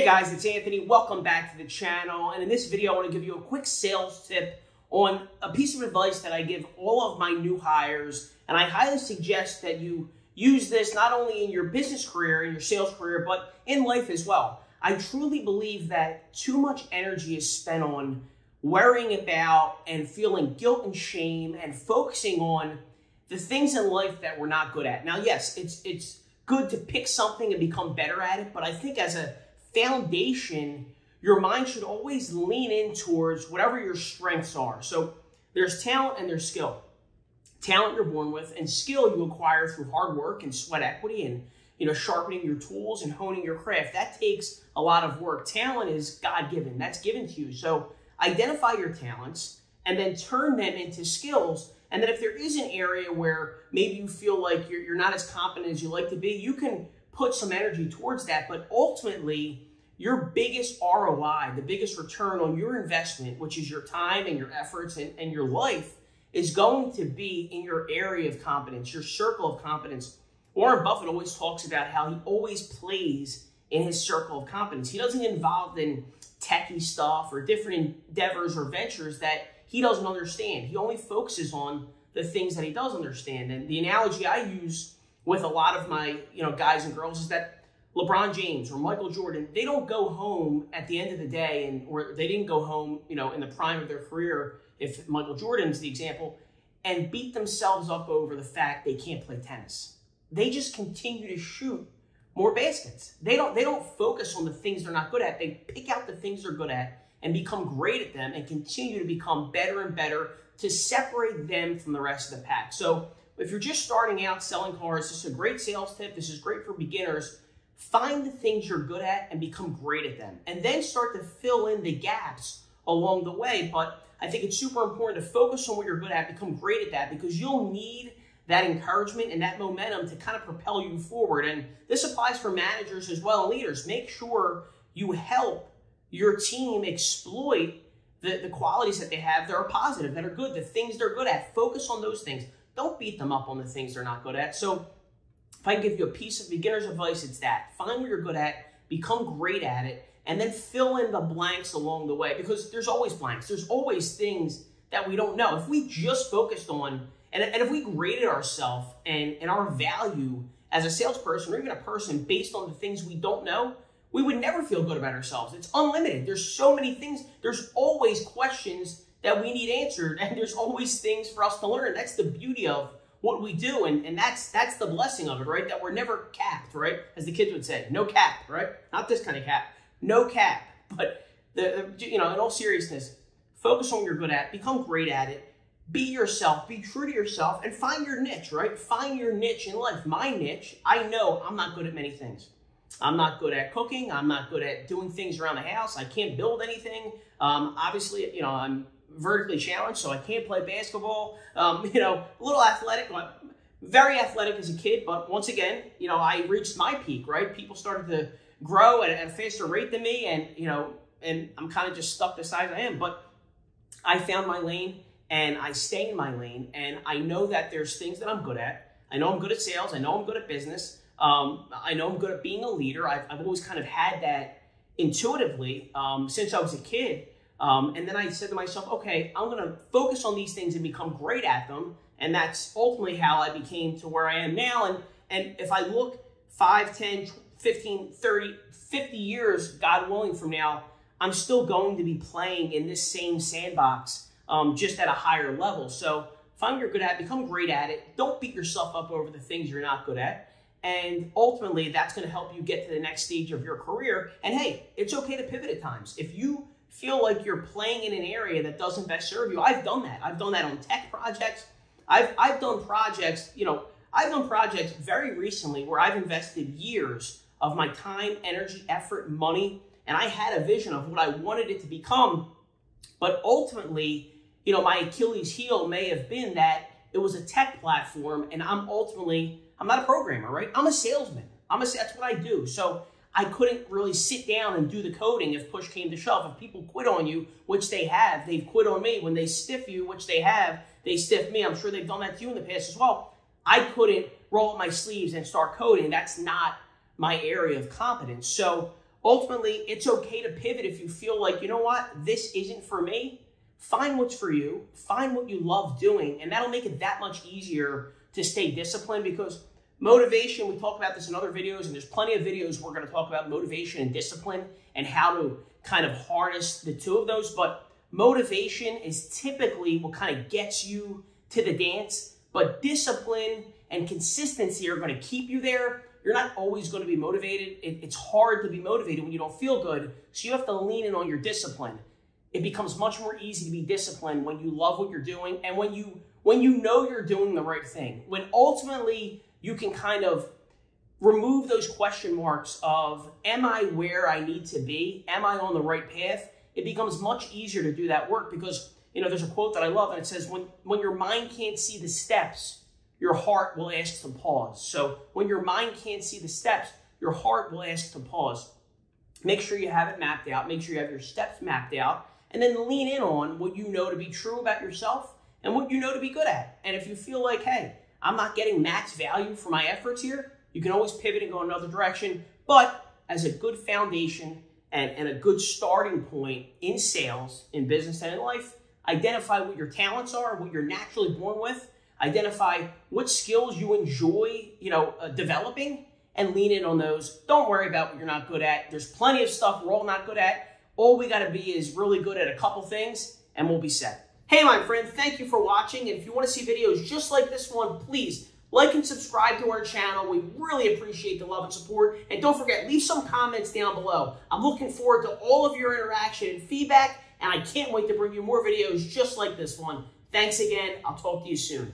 guys, it's Anthony. Welcome back to the channel. And in this video, I want to give you a quick sales tip on a piece of advice that I give all of my new hires. And I highly suggest that you use this not only in your business career, in your sales career, but in life as well. I truly believe that too much energy is spent on worrying about and feeling guilt and shame and focusing on the things in life that we're not good at. Now, yes, it's good to pick something and become better at it, but I think as a foundation, your mind should always lean in towards whatever your strengths are. So there's talent and there's skill. Talent you're born with, and skill you acquire through hard work and sweat equity and sharpening your tools and honing your craft. That takes a lot of work. Talent is God-given. That's given to you. So identify your talents and then turn them into skills. And then if there is an area where maybe you feel like you're not as competent as you like to be, you can put some energy towards that. But ultimately, your biggest ROI, the biggest return on your investment, which is your time and your efforts and your life, is going to be in your area of competence, your circle of competence. Warren Buffett always talks about how he always plays in his circle of competence. He doesn't get involved in techie stuff or different endeavors or ventures that he doesn't understand. He only focuses on the things that he does understand. And the analogy I use with a lot of my guys and girls is that LeBron James or Michael Jordan, they don't go home at the end of the day, or they didn't go home in the prime of their career, if Michael Jordan's the example, and beat themselves up over the fact they can't play tennis. They just continue to shoot more baskets. They don't focus on the things they're not good at. They pick out the things they're good at and become great at them and continue to become better and better to separate them from the rest of the pack. So if you're just starting out selling cars, this is a great sales tip. This is great for beginners. Find the things you're good at and become great at them. And then start to fill in the gaps along the way. But I think it's super important to focus on what you're good at, become great at that, because you'll need that encouragement and that momentum to kind of propel you forward. And this applies for managers as well, and leaders. Make sure you help your team exploit the qualities that they have that are positive, that are good, the things they're good at. Focus on those things. Don't beat them up on the things they're not good at. So if I give you a piece of beginner's advice, it's that. Find what you're good at, become great at it, and then fill in the blanks along the way, because there's always blanks. There's always things that we don't know. If we just focused on, and if we graded ourselves and our value as a salesperson or even a person based on the things we don't know, we would never feel good about ourselves. It's unlimited. There's so many things. There's always questions that we need answered, and there's always things for us to learn. That's the beauty of what we do, and that's the blessing of it, right? That we're never capped, right? As the kids would say, no cap, right? Not this kind of cap, no cap. But in all seriousness, focus on what you're good at, become great at it, be yourself, be true to yourself, and find your niche, right? Find your niche in life. My niche, I know I'm not good at many things. I'm not good at cooking. I'm not good at doing things around the house. I can't build anything. Obviously, I'm vertically challenged, so I can't play basketball. A little athletic, very athletic as a kid, but once again, I reached my peak, right? People started to grow at a faster rate than me, and I'm kind of just stuck the size I am. But I found my lane, and I stay in my lane, and I know that there's things that I'm good at. I know I'm good at sales. I know I'm good at business. I know I'm good at being a leader. I've always kind of had that intuitively since I was a kid. And then I said to myself, okay, I'm going to focus on these things and become great at them. And that's ultimately how I became to where I am now. And if I look 5, 10, 15, 30, 50 years, God willing, from now, I'm still going to be playing in this same sandbox, just at a higher level. So find what you're good at, become great at it. Don't beat yourself up over the things you're not good at. And ultimately, that's going to help you get to the next stage of your career. And hey, it's okay to pivot at times. If you feel like you're playing in an area that doesn't best serve you, I've done that. I've done that on tech projects. I've done projects, I've done projects very recently where I've invested years of my time, energy, effort, money, and I had a vision of what I wanted it to become. But ultimately, my Achilles heel may have been that it was a tech platform, and I'm not a programmer, right? I'm a salesman. That's what I do. So I couldn't really sit down and do the coding if push came to shove. If people quit on you, which they have, they've quit on me. When they stiff you, which they have, they stiff me. I'm sure they've done that to you in the past as well. I couldn't roll up my sleeves and start coding. That's not my area of competence. So ultimately, it's okay to pivot if you feel like, you know what, this isn't for me. Find what's for you. Find what you love doing, and that'll make it that much easier to stay disciplined, because motivation, we talk about this in other videos, and there's plenty of videos we're going to talk about motivation and discipline and how to kind of harness the two of those. But motivation is typically what kind of gets you to the dance, but discipline and consistency are going to keep you there. You're not always going to be motivated. It's hard to be motivated when you don't feel good, so you have to lean in on your discipline. It becomes much more easy to be disciplined when you love what you're doing and when you know you're doing the right thing. When ultimately you can kind of remove those question marks of, am I where I need to be? Am I on the right path? It becomes much easier to do that work because, you know, there's a quote that I love, and it says, when your mind can't see the steps, your heart will ask to pause. So when your mind can't see the steps, your heart will ask to pause. Make sure you have it mapped out. Make sure you have your steps mapped out. And then lean in on what you know to be true about yourself and what you know to be good at. And if you feel like, hey, I'm not getting max value for my efforts here, you can always pivot and go another direction. But as a good foundation and a good starting point in sales, in business, and in life, identify what your talents are, what you're naturally born with, identify what skills you enjoy, developing, and lean in on those. Don't worry about what you're not good at. There's plenty of stuff we're all not good at. All we got to be is really good at a couple things, and we'll be set. Hey, my friend, thank you for watching. And if you want to see videos just like this one, please like and subscribe to our channel. We really appreciate the love and support. And don't forget, leave some comments down below. I'm looking forward to all of your interaction and feedback, and I can't wait to bring you more videos just like this one. Thanks again. I'll talk to you soon.